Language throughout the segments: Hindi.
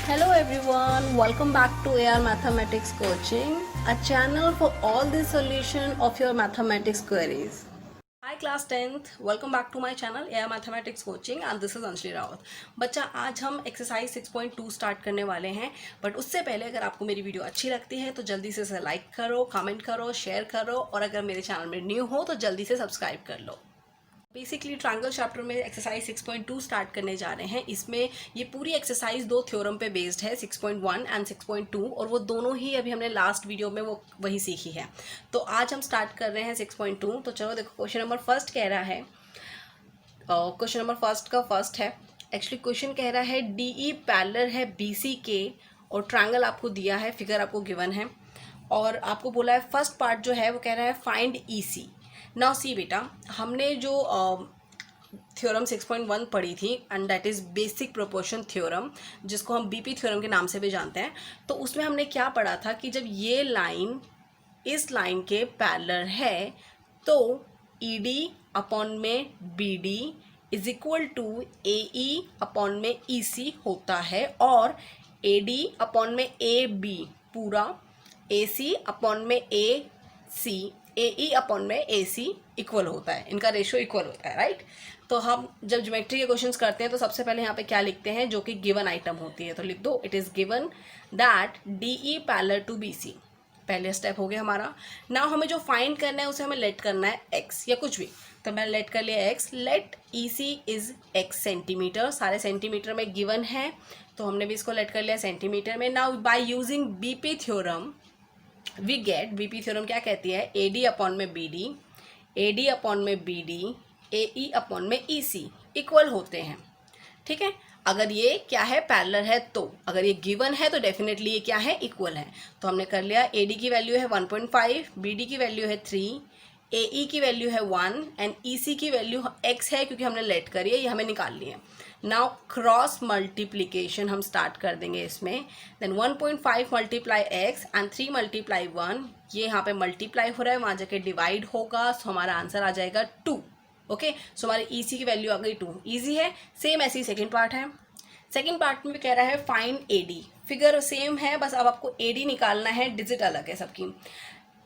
Hello everyone, welcome back to AR Mathematics Coaching, a channel for all the solution of your mathematics queries. Hi class 10th, welcome back to my channel AR Mathematics Coaching and this is Anjali Rawat. बच्चा आज हम एक्सरसाइज 6.2 स्टार्ट करने वाले हैं, बट उससे पहले अगर आपको मेरी वीडियो अच्छी लगती है तो जल्दी से इसे लाइक करो, कमेंट करो, शेयर करो और अगर मेरे चैनल में न्यू हो तो जल्दी से सब्सक्राइब कर लो. बेसिकली ट्रायंगल चैप्टर में एक्सरसाइज 6.2 स्टार्ट करने जा रहे हैं. इसमें ये पूरी एक्सरसाइज दो थ्योरम पे बेस्ड है, 6.1 एंड 6.2, और वो दोनों ही अभी हमने लास्ट वीडियो में वही सीखी है. तो आज हम स्टार्ट कर रहे हैं 6.2. तो चलो देखो, क्वेश्चन नंबर फर्स्ट कह रहा है, क्वेश्चन नंबर फर्स्ट का फर्स्ट है. एक्चुअली क्वेश्चन कह रहा है DE पैरेलल है BC के और ट्रायंगल आपको दिया है, फिगर आपको गिवन है और आपको बोला है फर्स्ट पार्ट जो है वो कह रहा है फाइंड EC. नाउ सी बेटा, हमने जो थ्योरम 6.1 पढ़ी थी and that is basic proportion theorem, जिसको हम BP थ्योरम के नाम से भी जानते हैं. तो उसमें हमने क्या पढ़ा था कि जब ये लाइन इस लाइन के पैरेलल है तो ED अपॉन में BD is equal to AE upon में EC होता है और AD अपॉन में AB पूरा, AC अपॉन में AC, AE अपॉन में AC इक्वल होता है, इनका रेशियो इक्वल होता है, राइट. तो हम जब ज्योमेट्री के क्वेश्चंस करते हैं तो सबसे पहले यहाँ पे क्या लिखते हैं, जो कि गिवन आइटम होती है. तो लिख दो it is given that DE parallel to BC. पहले स्टेप हो गया हमारा. नाउ हमें जो फाइंड करना है उसे हमें लेट करना है x या कुछ भी. तो मैंने लेट कर लिया x. Let EC is x centimetre, सारे सेंटीमीटर में गिवन है तो हमने भी इसको लेट कर लिया सेंटीमीटर में. Now by using BP theorem we get, BP theorem क्या कहती है, AD अपॉन में BD, AD अपॉन में BD, AE अपॉन में EC इक्वल होते हैं. ठीक है, अगर ये क्या है पैरेलल है, तो अगर ये गिवन है तो डेफिनेटली ये क्या है, इक्वल है. तो हमने कर लिया, AD की वैल्यू है 1.5, BD की वैल्यू है 3, AE की वैल्यू है 1 एंड EC की वैल्यू x है क्योंकि हमने लेट करी है, ये हमें निकालनी है. नाउ क्रॉस मल्टीप्लीकेशन हम स्टार्ट कर देंगे इसमें. Then 1.5 multiply x and 3 multiply 1, ये यहाँ पे मल्टीप्लाई हो रहा है, वहाँ जाके डिवाइड होगा, सो हमारा आंसर आ जाएगा 2. ओके, सो हमारी EC की वैल्यू आ गई 2. ईजी है. सेम ऐसे ही सेकेंड पार्ट है. सेकेंड पार्ट में कह रहा है फाइंड AD. फिगर सेम है, बस अब आपको AD निकालना है, डिजिट अलग है सबकी.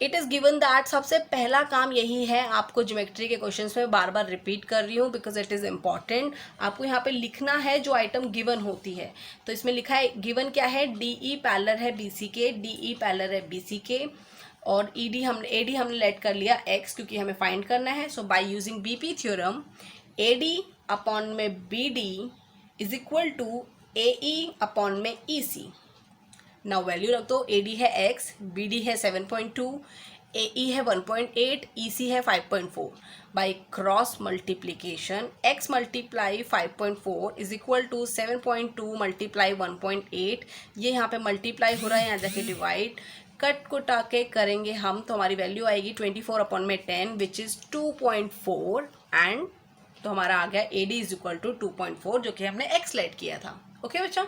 इट इज़ गिवन दैट, सबसे पहला काम यही है, आपको ज्योमेट्री के क्वेश्चंस में बार बार रिपीट कर रही हूँ बिकॉज इट इज़ इंपॉर्टेंट. आपको यहाँ पे लिखना है जो आइटम गिवन होती है. तो इसमें लिखा है गिवन क्या है, DE पैरेलल है BC के, DE पैरेलल है BC के और AD हमने लेट कर लिया x क्योंकि हमें फाइंड करना है. So by using BP theorem AD upon में BD is equal to AE upon में EC. नाउ वैल्यू रख दो, AD है x, BD है 7.2, AE है 1.8, EC है 5.4. By cross multiplication x multiply 5.4 is equal to 7.2 multiply 1.8. ये यहाँ पे मल्टीप्लाई हो रहा है, यहाँ जाके डिवाइड, कट कुटा के करेंगे हम तो हमारी वैल्यू आएगी 24 अपॉन में 10 विच इज़ 2.4 एंड तो हमारा आ गया AD इज इक्वल टू 2.4 जो कि हमने x लेट किया था. ओके बच्चा.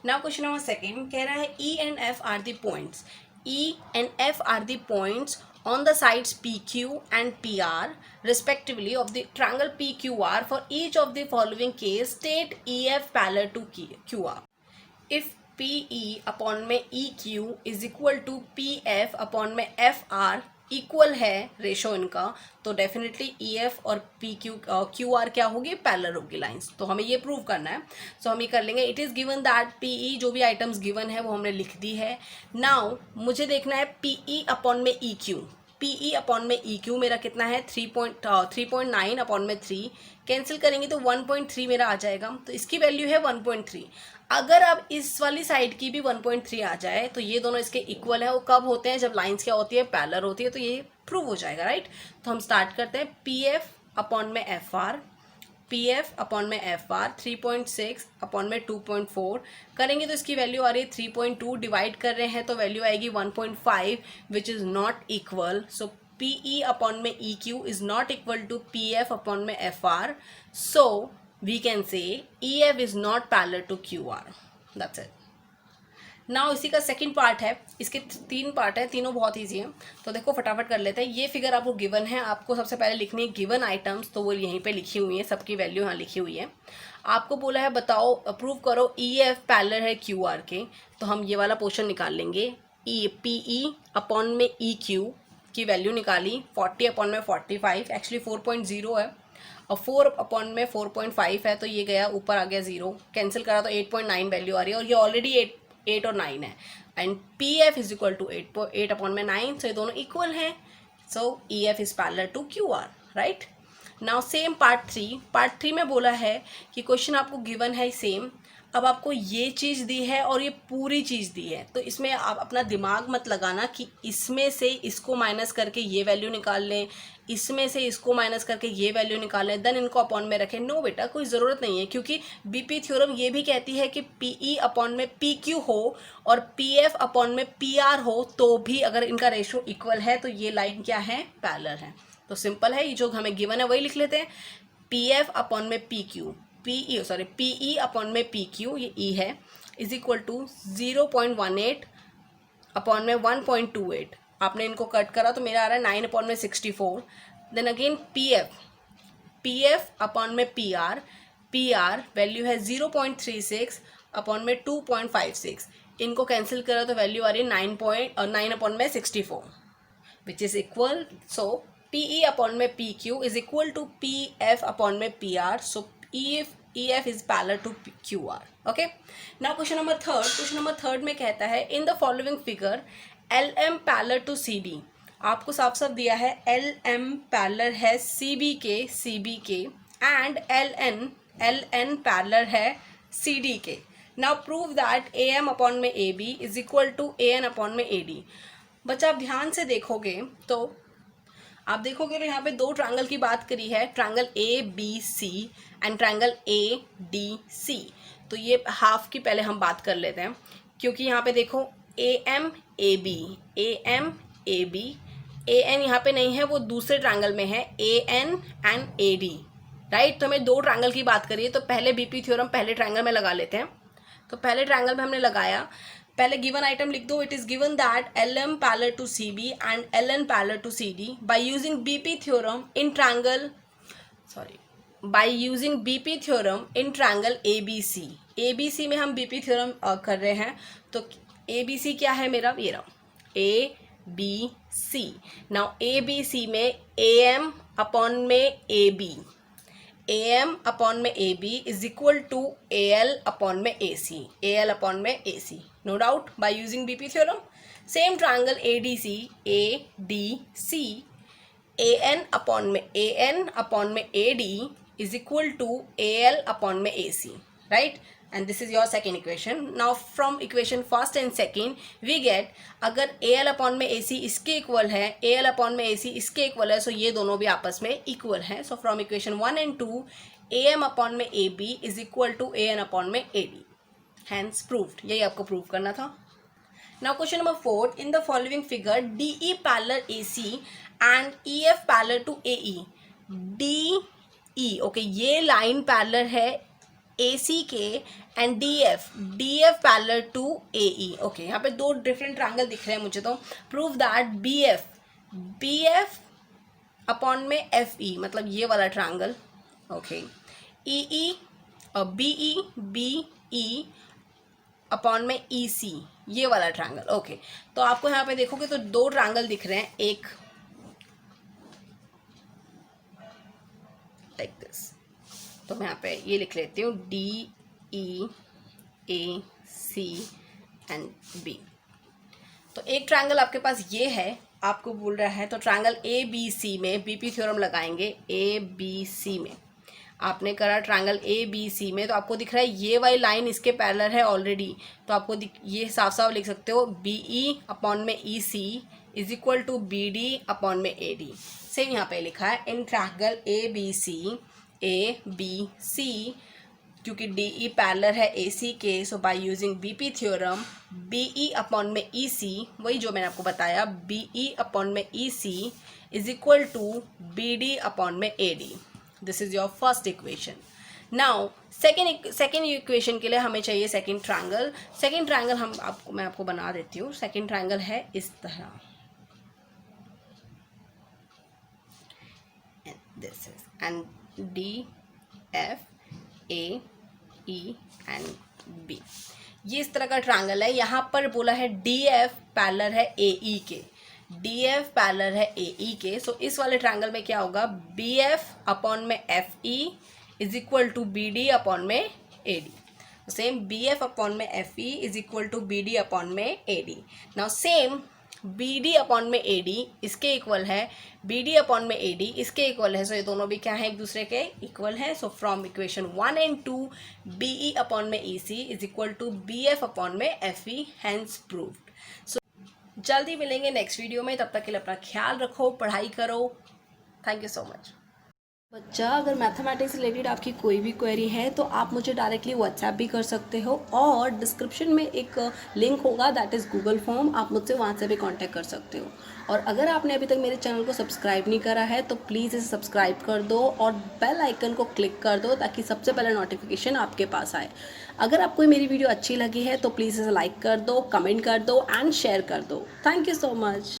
नाउ क्वेश्चन नंबर सेकेंड कह रहा है E and F are the points. E and F are the points on the sides PQ and PR respectively of the triangle PQR. For each of the following case state EF parallel to QR. If PE upon में EQ is equal to PF upon में FR इक्वल है रेशो इनका, तो डेफिनेटली EF और PQ QR क्या होगी, पैरेलल होगी लाइंस. तो हमें ये प्रूव करना है. सो हम ये कर लेंगे. It is given that PE, जो भी आइटम्स गिवन है वो हमने लिख दी है. नाउ मुझे देखना है PE अपॉन में EQ. PE अपॉन में EQ मेरा कितना है, 3.9 अपॉन में 3, कैंसिल करेंगे तो 1.3 मेरा आ जाएगा. तो इसकी वैल्यू है 1.3. अगर अब इस वाली साइड की भी 1.3 आ जाए तो ये दोनों इसके इक्वल है. वो कब होते हैं, जब लाइंस क्या होती है, पैरेलल होती है. तो ये प्रूव हो जाएगा, राइट. तो हम स्टार्ट करते हैं. PF अपॉन में FR, PF अपॉन में FR 3.6 अपॉन में 2.4 करेंगे तो इसकी वैल्यू आ रही है 3.2. डिवाइड कर रहे हैं तो वैल्यू आएगी 1.5 which is not equal. So PE upon में EQ is not equal to PF upon में FR. So we can say EF is not parallel to QR. That's it. Now इसी का सेकंड पार्ट है, इसके 3 पार्ट है, तीनों बहुत ईजी हैं। तो देखो फटाफट कर लेते हैं। ये फिगर आपको गिवन है, आपको सबसे पहले लिखनी है गिवन आइटम्स, तो वो यहीं पे लिखी हुई है, सबकी वैल्यू यहाँ लिखी हुई है। आपको बोला है बताओ प्रूव करो ई एफ पैरेलल है क्यू आर के, तो हम ये वाला पोर्शन निकाल लेंगे। ई पी ई अपॉन में ई क्यू की वैल्यू निकाली, 40 अपॉन में 45, एक्चुअली 4.0 है, और 4 अपॉन में 4.5 है, तो ये गया ऊपर आ गया 0, कैंसिल करा तो 8.9 वैल्यू आ रही है, और ये ऑलरेडी 8 और 9 है। And P F is equal to 8 upon में 9, सो ये दोनों इक्वल हैं। So E F is parallel to Q R, right. Now same part three में बोला है कि क्वेश्चन आपको गिवन है सेम, अब आपको ये चीज़ दी है और ये पूरी चीज़ दी है, तो इसमें आप अपना दिमाग मत लगाना कि इसमें से इसको माइनस करके ये वैल्यू निकाल लें, इसमें से इसको माइनस करके ये वैल्यू निकाल लें, देन इनको अपॉन में रखें। नो बेटा, कोई ज़रूरत नहीं है, क्योंकि बीपी थ्योरम ये भी कहती है कि पीई अपॉन में पी क्यू हो और पीएफ अपॉन में पीआर हो, तो भी अगर इनका रेशियो इक्वल है तो ये लाइन क्या है, पैरेलल है। तो सिंपल है, ये जो हमें गिवन है वही लिख लेते हैं। पी एफ अपॉन में पी क्यू, पीई अपॉन में पी क्यू, ये ई है, इज इक्वल टू 0.18 अपॉन में 1.28। आपने इनको कट करा तो मेरा आ रहा है 9 अपॉन में 64। Then again P F upon में पी आर वैल्यू है 0.36 अपॉन में 2.56। इनको कैंसिल करा तो वैल्यू आ रही है 9 अपॉन में 64, which is equal, so PE upon में P Q is equal to P F upon में P R, so EF is parallel to QR. Okay. Now question number third. Question number third में कहता है in the following figure LM parallel to CB. आपको साफ साफ दिया है LM parallel है CB के and LN parallel है CD के. Now prove that AM upon में AB is equal to AN upon में AD. बच्चा आप ध्यान से देखोगे तो आप देखोगे तो यहाँ पे 2 ट्रायंगल की बात करी है, triangle A B C and triangle A D C. तो ये हाफ की पहले हम बात कर लेते हैं, क्योंकि यहाँ पे देखो A M A B A N यहाँ पे नहीं है, वो दूसरे ट्रायंगल में है A N and A D, right. तो हमें 2 ट्रायंगल की बात करिए, तो पहले बीपी थ्योरम पहले ट्रायंगल में लगा लेते हैं। तो पहले ट्रायंगल में हमने लगाया, पहले गिवन आइटम लिख दो। It is given that LM parallel to CB and LN parallel to CD by using BP theorem in triangle ABC। ABC में हम BP थ्योरम कर रहे हैं, तो ABC क्या है मेरा, ये रहा ABC। नाउ ABC में AM अपॉन में AB, AM अपॉन में AB is equal to AL upon में AC, no doubt, by using BP theorem. Same triangle ADC AN upon में AD is equal to AL upon में AC, right. And this is your second equation. Now from equation first and second we get, अगर AL अपॉन में AC इसके इक्वल है, AL अपॉन में AC इसके इक्वल है, सो ये दोनों भी आपस में इक्वल है। So from equation 1 and 2 AM upon में AB is equal to AN upon में AD, हैंस प्रूव्ड। यही आपको प्रूव करना था। Now question number 4, in the following figure DE parallel AC and EF parallel to AE। DE, okay, ये लाइन पैरेलल है AC के and DF parallel to AE। Okay, यहाँ पे 2 डिफरेंट ट्रायंगल दिख रहे हैं मुझे, तो प्रूव दैट BF अपॉन में FE, मतलब ये वाला ट्रायंगल, ओके, EE और BE अपॉन में EC, ये वाला ट्रायंगल। ओके, तो आपको यहाँ पे देखोगे तो 2 ट्रायंगल दिख रहे हैं, एक लाइक दिस, तो मैं यहाँ पे ये लिख लेती हूँ DEAC एंड B। तो एक ट्रायंगल आपके पास ये है, आपको बोल रहा है, तो ट्रायंगल ABC में बीपी थ्योरम लगाएंगे। ABC में आपने करा ट्रायंगल ABC में, तो आपको दिख रहा है ये वाली लाइन इसके पैरेलल है ऑलरेडी, तो आपको ये साफ साफ लिख सकते हो BE अपॉन में EC is equal to BD upon में AD। सेम यहाँ पे लिखा है इन ट्रायंगल ABC, क्योंकि DE पैरेलल है AC के, so by using BP theorem BE upon में EC, वही जो मैंने आपको बताया, BE अपॉन में EC is equal to BD upon में AD। This is your first equation. Now second equation के लिए हमें चाहिए सेकेंड ट्रायंगल. सेकेंड ट्रायंगल मैं आपको बना देती हूँ. सेकेंड ट्रायंगल है इस तरह. This is and D F A E and B. ये इस तरह का ट्रायंगल है. यहाँ पर बोला है डी एफ पैरेलल है ए ई के. डी एफ पैरेलल है ए ई के. सो इस वाले ट्रायंगल में क्या होगा, बी एफ अपॉन में F E is equal to B D upon में A D. Same B F upon में F E is equal to B D upon में A D. Now same B D upon में ए डी इसके इक्वल है बी डी अपॉन में ए डी इसके इक्वल है. सो ये दोनों भी क्या है, एक दूसरे के इक्वल है. So from equation 1 and 2 B E upon में E C is equal to B F upon में एफ ई. Hence proved. सो जल्दी मिलेंगे नेक्स्ट वीडियो में. तब तक के लिए अपना ख्याल रखो, पढ़ाई करो. Thank you so much. बच्चा, अगर मैथमेटिक्स रिलेटेड आपकी कोई भी क्वेरी है तो आप मुझे डायरेक्टली व्हाट्सएप भी कर सकते हो, और डिस्क्रिप्शन में एक लिंक होगा दैट इज़ गूगल फॉर्म. आप मुझसे वहाँ से भी कांटेक्ट कर सकते हो. और अगर आपने अभी तक मेरे चैनल को सब्सक्राइब नहीं करा है तो प्लीज़ इसे सब्सक्राइब कर दो और बेल आइकन को क्लिक कर दो ताकि सबसे पहले नोटिफिकेशन आपके पास आए. अगर आपको मेरी वीडियो अच्छी लगी है तो प्लीज़ इसे लाइक कर दो, कमेंट कर दो एंड शेयर कर दो. Thank you so much.